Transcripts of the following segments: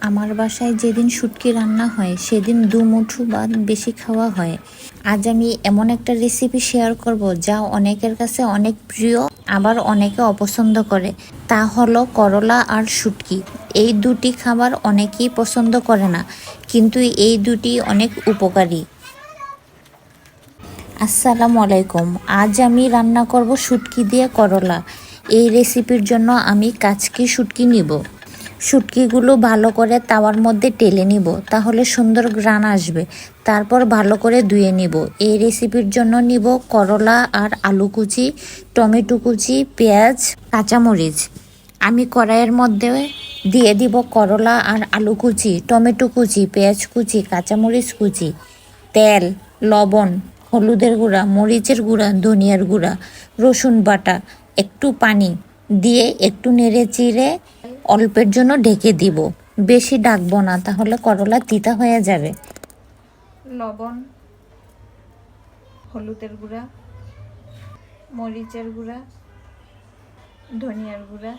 আমার বাসায় যেদিন শুটকি রান্না হয় সেদিন দুমুঠো বা বেশি খাওয়া হয়। আজ আমি এমন একটা রেসিপি শেয়ার করব যা অনেকের কাছে অনেক প্রিয়, আবার অনেকে অপছন্দ করে। তা হলো করলা আর শুটকি। এই দুটি খাবার অনেকেই পছন্দ করে না, কিন্তু এই দুটি অনেক উপকারী। আসসালামু আলাইকুম। আজ আমি রান্না করব শুটকি দিয়ে করলা। এই রেসিপির জন্য আমি কাচকি শুটকি নিব। শুটকিগুলো ভালো করে তাওয়ার মধ্যে টেলে নিব, তাহলে সুন্দর ঘ্রাণ আসবে। তারপর ভালো করে ধুয়ে নিব। এই রেসিপির জন্য নিব করলা আর আলু কুচি, টমেটো কুচি, পেঁয়াজ, কাঁচামরিচ। আমি কড়াইয়ের মধ্যে দিয়ে দিব করলা আর আলু কুচি, টমেটো কুচি, পেঁয়াজ কুচি, কাঁচামরিচ কুচি, তেল, লবণ, হলুদের গুঁড়া, মরিচের গুঁড়া, ধনিয়ার গুঁড়া, রসুন বাটা, একটু পানি দিয়ে একটু নেড়ে চিড়ে অল্পের জন্য ঢেকে দিব। বেশি ডাকবো না, তাহলে করলা তিতা হয়ে যাবে। লবণ, হলুদের গুঁড়া, মরিচের গুঁড়া, ধনিয়ার গুঁড়া,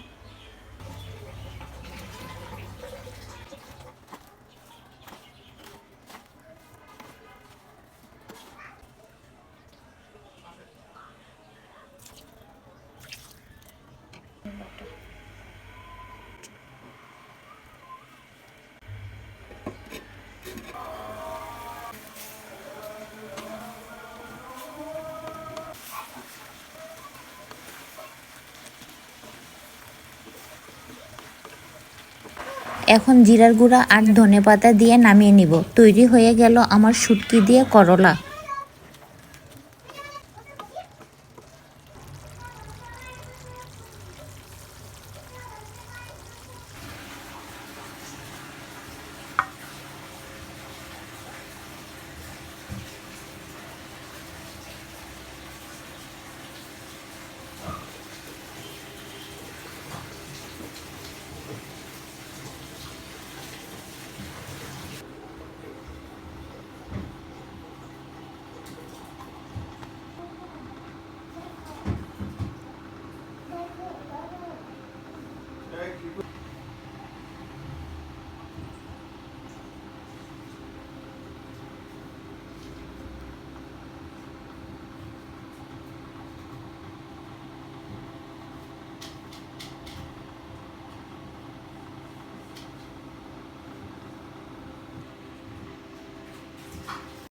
এখন জিরার গুঁড়া আর ধনেপাতা দিয়ে নামিয়ে নিব। তৈরি হয়ে গেল আমার শুটকি দিয়ে করলা।